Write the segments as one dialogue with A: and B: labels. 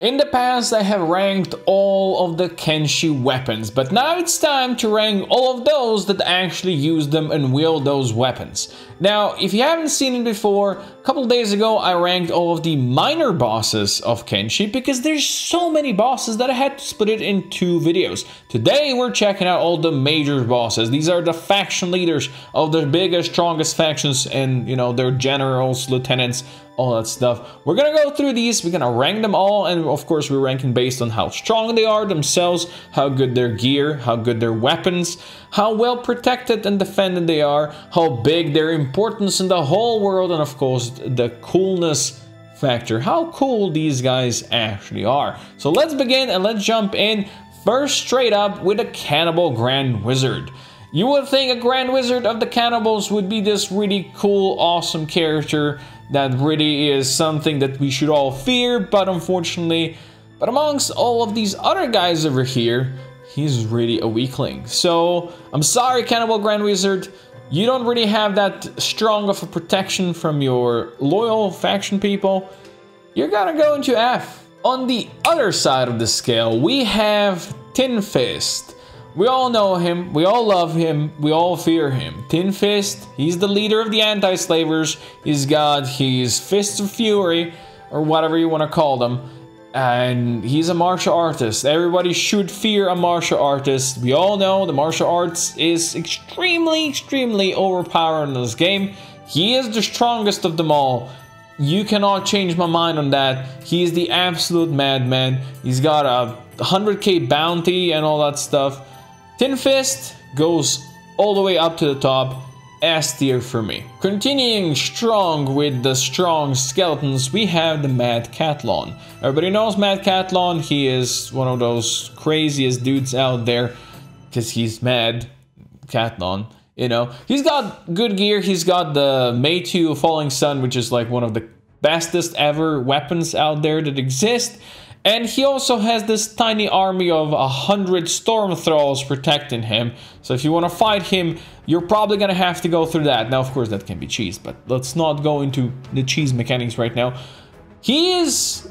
A: In the past, I have ranked all of the Kenshi weapons, but now it's time to rank all of those that actually use them and wield those weapons. Now, if you haven't seen it before, a couple days ago I ranked all of the minor bosses of Kenshi because there's so many bosses that I had to split it in 2 videos. Today we're checking out all the major bosses. These are the faction leaders of the biggest, strongest factions and, you know, their generals, lieutenants, all that stuff. We're gonna go through these, we're gonna rank them all, and of course we're ranking based on how strong they are themselves, how good their gear, how good their weapons, how well protected and defended they are, how big their importance in the whole world, and of course the coolness factor, how cool these guys actually are. So let's begin and let's jump in first straight up with a Cannibal Grand Wizard. You would think a Grand Wizard of the Cannibals would be this really cool, awesome character that really is something that we should all fear, but unfortunately, amongst all of these other guys over here, he's really a weakling. So, I'm sorry, Cannibal Grand Wizard, you don't really have that strong of a protection from your loyal faction people. You're gonna go into F. On the other side of the scale, we have Tin Fist. We all know him, we all love him, we all fear him. Tin Fist, he's the leader of the anti-slavers. He's got his Fists of Fury, or whatever you want to call them. And he's a martial artist. Everybody should fear a martial artist. We all know the martial arts is extremely overpowered in this game. He is the strongest of them all. You cannot change my mind on that. He is the absolute madman. He's got a 100k bounty and all that stuff. Tin Fist goes all the way up to the top, S tier for me. Continuing strong with the strong skeletons, we have the Mad Catlon. Everybody knows Mad Catlon. He is one of those craziest dudes out there because he's Mad Catlon. You know, he's got good gear. He's got the Meitu Falling Sun, which is like one of the bestest ever weapons out there that exist. And he also has this tiny army of 100 Storm Thralls protecting him. So if you want to fight him, you're probably going to have to go through that. Now, of course, that can be cheese, but let's not go into the cheese mechanics right now. He is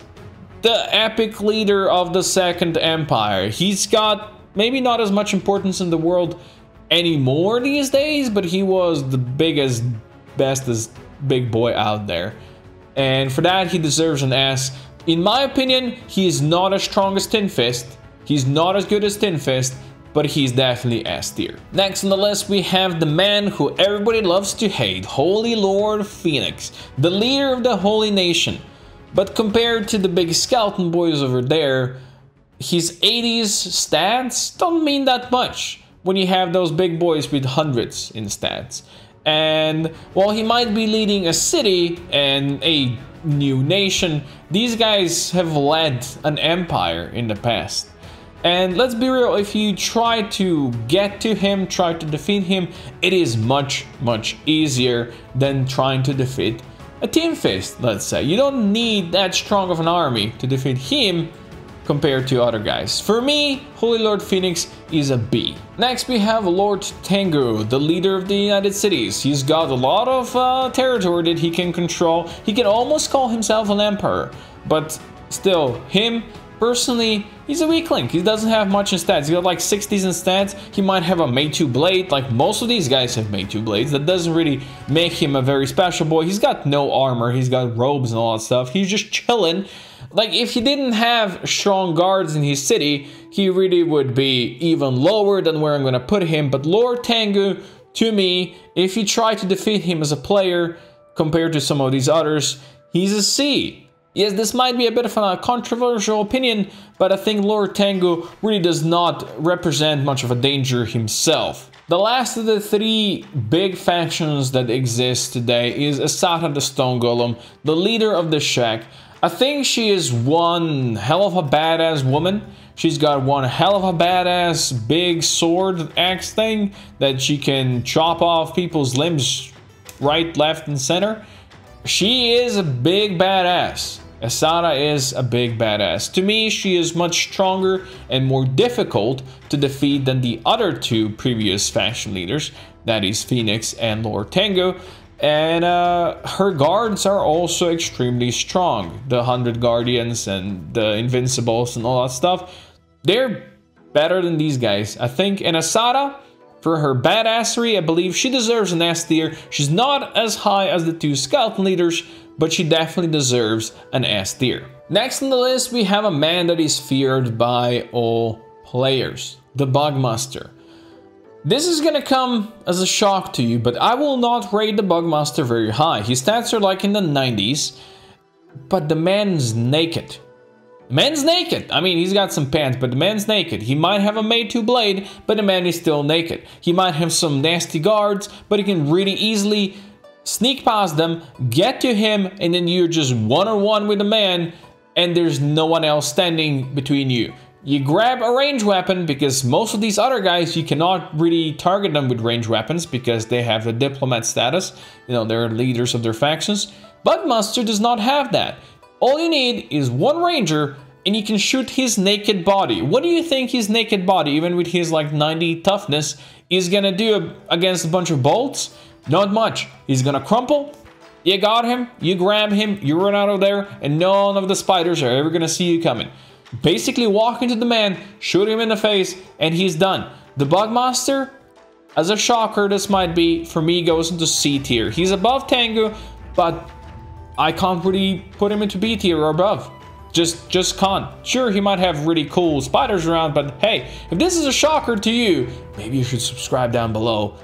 A: the epic leader of the Second Empire. He's got maybe not as much importance in the world anymore these days, but he was the biggest, bestest big boy out there. And for that, he deserves an S. In my opinion, he is not as strong as Tin Fist, he's not as good as Tin Fist, but he's definitely S tier. Next on the list, we have the man who everybody loves to hate, Holy Lord Phoenix, the leader of the Holy Nation. But compared to the big skeleton boys over there, his 80s stats don't mean that much when you have those big boys with hundreds in stats. And while he might be leading a city and a new nation, these guys have led an empire in the past. And let's be real, if you try to get to him, try to defeat him, it is much easier than trying to defeat a Tin Fist, let's say. You don't need that strong of an army to defeat him compared to other guys. For me, Holy Lord Phoenix is a B. Next we have Lord Tengu, the leader of the United Cities. He's got a lot of territory that he can control. He can almost call himself an emperor, but still, him, personally, he's a weakling. He doesn't have much in stats. He got like 60s in stats. He might have a Meitu blade, like most of these guys have Meitu blades. That doesn't really make him a very special boy. He's got no armor, he's got robes and all that stuff. He's just chilling. Like, if he didn't have strong guards in his city, he really would be even lower than where I'm going to put him. But Lord Tengu, to me, if you try to defeat him as a player, compared to some of these others, he's a C. Yes, this might be a bit of a controversial opinion, but I think Lord Tengu really does not represent much of a danger himself. The last of the 3 big factions that exist today is Asata the Stone Golem, the leader of the Shack. I think she is one hell of a badass woman. She's got one hell of a badass big sword axe thing that she can chop off people's limbs right, left, and center. She is a big badass. Asata is a big badass. To me, she is much stronger and more difficult to defeat than the other 2 previous faction leaders, that is Phoenix and Lord Tengu. And her guards are also extremely strong. The 100 Guardians and the Invincibles and all that stuff. They're better than these guys, I think. And Asada, for her badassery, I believe she deserves an S tier. She's not as high as the 2 skeleton leaders, but she definitely deserves an S tier. Next on the list, we have a man that is feared by all players, the Bugmaster. This is gonna come as a shock to you, but I will not rate the Bugmaster very high. His stats are like in the 90s, but the man's naked. The man's naked! I mean, he's got some pants, but the man's naked. He might have a Made 2 blade, but the man is still naked. He might have some nasty guards, but he can really easily sneak past them, get to him, and then you're just one-on-one with the man, and there's no one else standing between you. You grab a ranged weapon, because most of these other guys, you cannot really target them with ranged weapons because they have the diplomat status. You know, they're leaders of their factions. Bugmaster does not have that. All you need is one ranger and you can shoot his naked body. What do you think his naked body, even with his like 90 toughness, is gonna do against a bunch of bolts? Not much. He's gonna crumple. You got him, you grab him, you run out of there, and none of the spiders are ever gonna see you coming. Basically walk into the man, shoot him in the face, and he's done. The Bugmaster, as a shocker this might be, for me goes into C tier. He's above Tengu, but I can't really put him into B tier or above. Just can't. Sure, he might have really cool spiders around, but hey, if this is a shocker to you, maybe you should subscribe down below.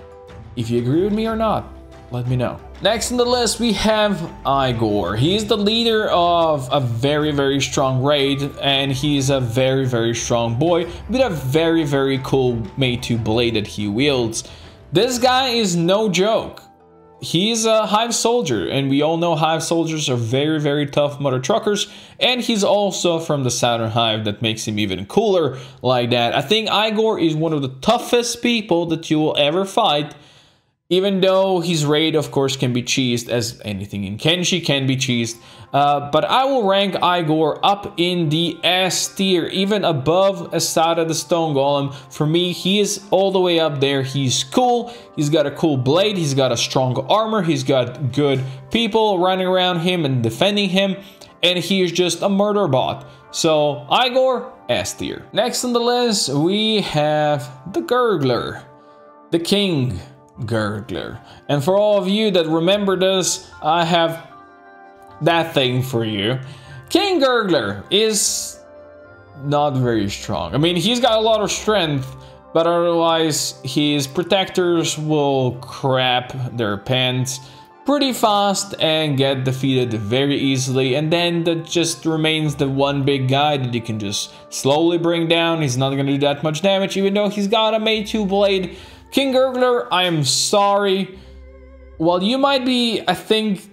A: If you agree with me or not, let me know. Next on the list, we have Igor. He is the leader of a very, very strong raid, and he's a very, very strong boy with a very, very cool Made 2 blade that he wields. This guy is no joke. He's a Hive soldier, and we all know Hive soldiers are very, very tough mother truckers, and he's also from the Southern Hive. That makes him even cooler like that. I think Igor is one of the toughest people that you will ever fight. Even though his raid, of course, can be cheesed, as anything in Kenshi can be cheesed. But I will rank Igor up in the S tier, even above Asada the Stone Golem. For me, he is all the way up there. He's cool, he's got a cool blade, he's got a strong armor, he's got good people running around him and defending him, and he is just a murder bot. So, Igor, S tier. Next on the list, we have the Gurgler, the King Gurgler. And for all of you that remember this, I have that thing for you. King Gurgler is not very strong. I mean, he's got a lot of strength, but otherwise his protectors will crap their pants pretty fast and get defeated very easily, and then that just remains the one big guy that you can just slowly bring down. He's not gonna do that much damage, even though he's got a Made 2 blade. King Gurgler, I am sorry. While you might be, I think,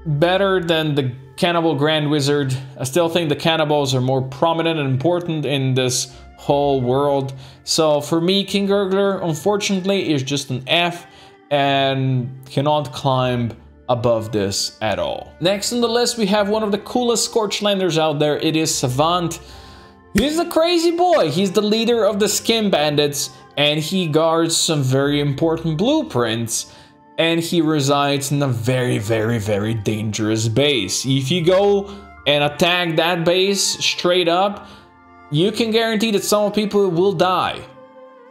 A: better than the Cannibal Grand Wizard, I still think the cannibals are more prominent and important in this whole world. So for me, King Gurgler, unfortunately, is just an F and cannot climb above this at all. Next on the list, we have one of the coolest Scorchlanders out there. It is Savant. He's a crazy boy. He's the leader of the Skin Bandits, and he guards some very important blueprints, and he resides in a very, very, very dangerous base. If you go and attack that base straight up, you can guarantee that some people will die.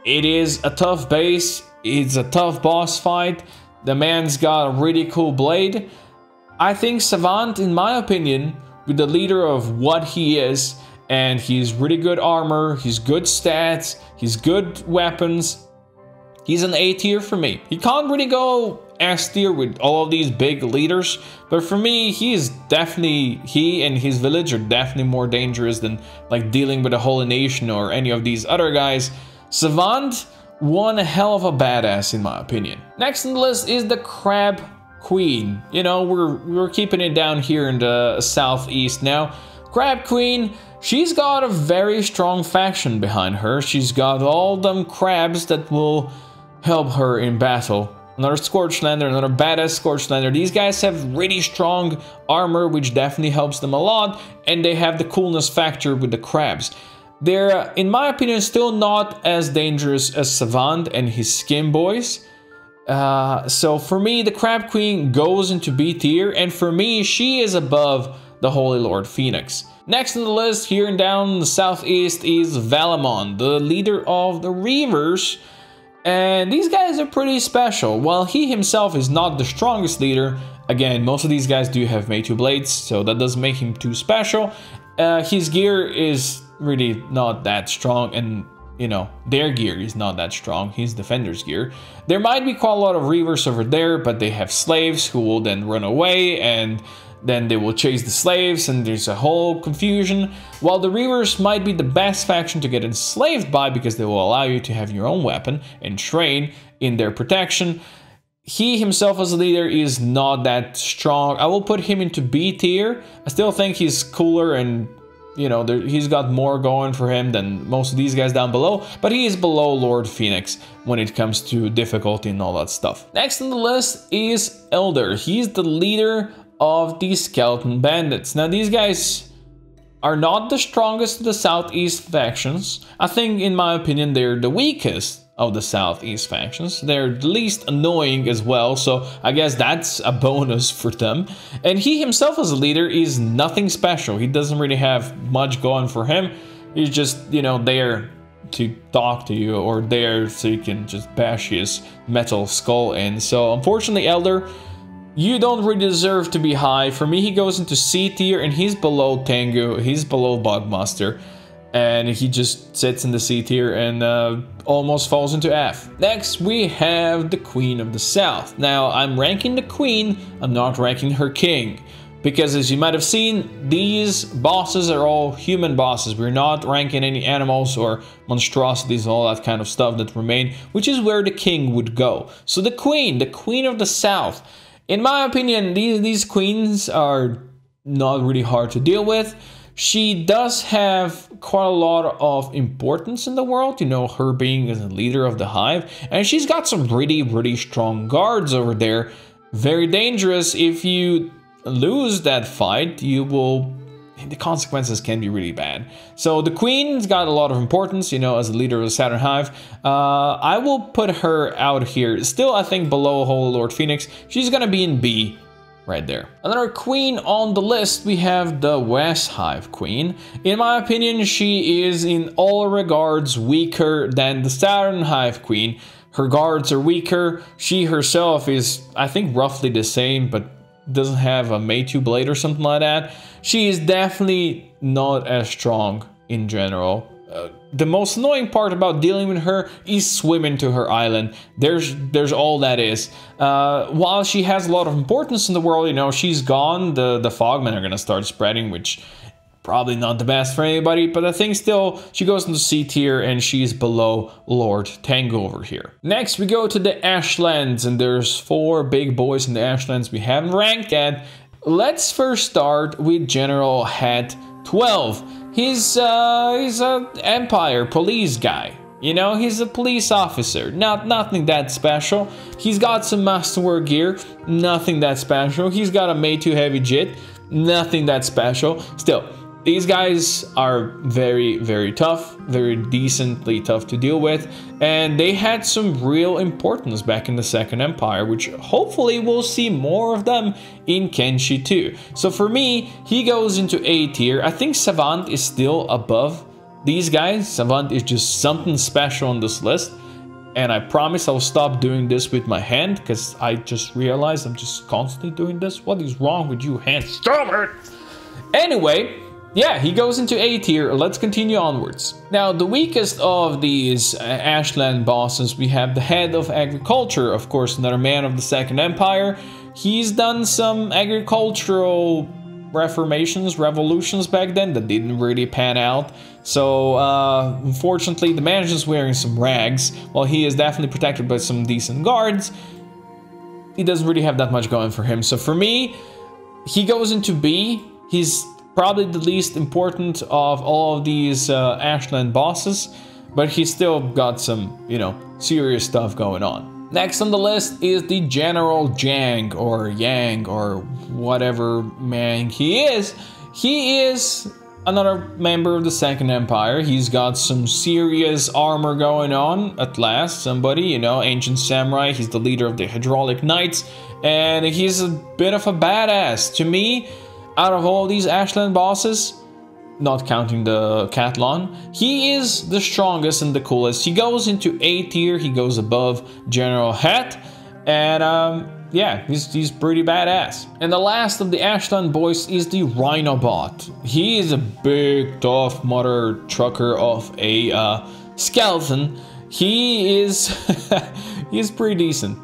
A: It is a tough base, it's a tough boss fight. The man's got a really cool blade. I think Savant, in my opinion, with the leader of what he is, and he's really good armor, he's good stats, he's good weapons, he's an A tier for me. He can't really go S tier with all of these big leaders, but for me, he and his village are definitely more dangerous than like dealing with a Holy Nation or any of these other guys. Savant, one hell of a badass in my opinion. Next on the list is the Crab Queen. You know, we're keeping it down here in the southeast now. Crab Queen, she's got a very strong faction behind her. She's got all them crabs that will help her in battle. Another Scorchlander, another badass Scorchlander. These guys have really strong armor, which definitely helps them a lot, and they have the coolness factor with the crabs. They're, in my opinion, still not as dangerous as Savant and his skin boys. So for me, the Crab Queen goes into B tier, and for me, she is above the Holy Lord Phoenix. Next on the list, here and down in the southeast, is Valamon, the leader of the Reavers. And these guys are pretty special. While he himself is not the strongest leader, again, most of these guys do have May 2 blades, so that doesn't make him too special. His gear is really not that strong, and you know, their gear is not that strong. He's Defender's gear. There might be quite a lot of Reavers over there, but they have slaves who will then run away, and then they will chase the slaves, and there's a whole confusion. While the Reavers might be the best faction to get enslaved by, because they will allow you to have your own weapon and train in their protection, he himself as a leader is not that strong. I will put him into B tier. I still think he's cooler, and you know, he's got more going for him than most of these guys down below, but he is below Lord Phoenix when it comes to difficulty and all that stuff. Next on the list is Elder. He's the leader of the Skeleton Bandits. Now, these guys are not the strongest of the Southeast factions. I think, in my opinion, they're the weakest of the Southeast factions. They're the least annoying as well, so I guess that's a bonus for them. And he himself as a leader is nothing special. He doesn't really have much going for him. He's just, you know, there to talk to you, or there so you can just bash his metal skull in. So unfortunately, Elder, you don't really deserve to be high. For me, he goes into C tier, and he's below Tengu, he's below Bugmaster. And he just sits in the C tier and almost falls into F. Next, we have the Queen of the South. Now, I'm ranking the Queen, I'm not ranking her King. Because as you might have seen, these bosses are all human bosses. We're not ranking any animals or monstrosities, all that kind of stuff that remain, which is where the King would go. So the Queen of the South. In my opinion, these queens are not really hard to deal with. She does have quite a lot of importance in the world, you know, her being as a leader of the Hive. And she's got some really strong guards over there. Very dangerous. If you lose that fight, you will... the consequences can be really bad. So the Queen's got a lot of importance, you know, as a leader of the Saturn Hive. I will put her out here. Still, I think below Holy Lord Phoenix. She's gonna be in B. Right there. Another queen on the list, we have the West Hive Queen. In my opinion, she is in all regards weaker than the Saturn Hive Queen. Her guards are weaker. She herself is, I think, roughly the same, but doesn't have a May 2 blade or something like that. She is definitely not as strong in general. The most annoying part about dealing with her is swimming to her island. There's all that is. While she has a lot of importance in the world, you know, she's gone. The Fogmen are gonna start spreading, which probably not the best for anybody, but I think still she goes into C tier, and she's below Lord Tengu over here. Next, we go to the Ashlands, and there's 4 big boys in the Ashlands we haven't ranked yet. Let's first start with General Het 12. He's an Empire police guy. You know, he's a police officer. Nothing that special. He's got some masterwork gear. Nothing that special. He's got a May 2 heavy jit. Nothing that special. Still, these guys are very tough, very decently tough to deal with, and they had some real importance back in the Second Empire, which hopefully we'll see more of them in Kenshi too. So for me, he goes into A tier. I think Savant is still above these guys. Savant is just something special on this list, and I promise I'll stop doing this with my hand, because I just realized I'm just constantly doing this. What is wrong with you, hand? Stop it! Anyway, yeah, he goes into A tier. Let's continue onwards. Now, the weakest of these Ashland bosses, we have the head of agriculture, of course, another man of the Second Empire. He's done some agricultural revolutions back then that didn't really pan out. So, unfortunately, the man is just wearing some rags. While he is definitely protected by some decent guards, he doesn't really have that much going for him. So for me, he goes into B. He's probably the least important of all of these Ashland bosses, but he's still got some, you know, serious stuff going on. Next on the list is the General Jang, or Yang, or whatever man he is. He is Another member of the Second Empire. He's got some serious armor going on. At last, somebody, you know, ancient samurai. He's the leader of the Hydraulic Knights. And he's a bit of a badass. To me, out of all these Ashland bosses, not counting the Catlon, he is the strongest and the coolest. He goes into A tier. He goes above General Het. And yeah, he's pretty badass. And the last of the Ashland boys is the Rhinobot. He is a big, tough mother trucker of a skeleton. He is he's pretty decent.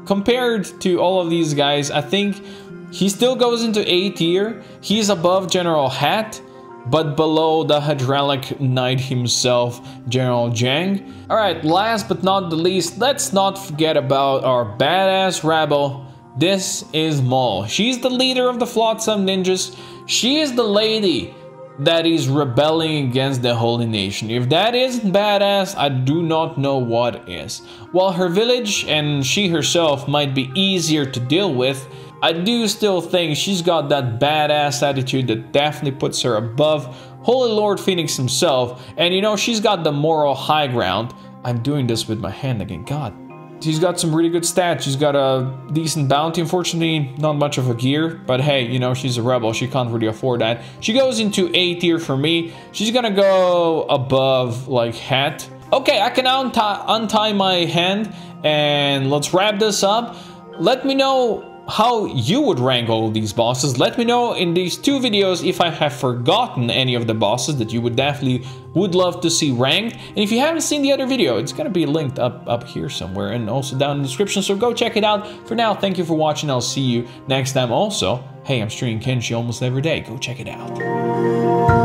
A: Compared to all of these guys, I think he still goes into A tier. He's above General Het, but below the Hydraulic Knight himself, General Zhang. Alright, last but not the least, let's not forget about our badass rebel. This is Maul. She's the leader of the Flotsam Ninjas. She is the lady that is rebelling against the Holy Nation. If that isn't badass, I do not know what is. While her village and she herself might be easier to deal with, I do still think she's got that badass attitude that definitely puts her above Holy Lord Phoenix himself. And you know, she's got the moral high ground. I'm doing this with my hand again, God. She's got some really good stats. She's got a decent bounty. Unfortunately, not much of a gear. But hey, you know, she's a rebel. She can't really afford that. She goes into A tier for me. She's gonna go above, like, Het. Okay, I can untie my hand. And let's wrap this up. Let me know how you would rank all of these bosses. Let me know in these two videos if I have forgotten any of the bosses that you would definitely would love to see ranked. And if you haven't seen the other video, it's gonna be linked up here somewhere and also down in the description, so go check it out. For now, thank you for watching. I'll see you next time. Also, hey, I'm streaming Kenshi almost every day. Go check it out.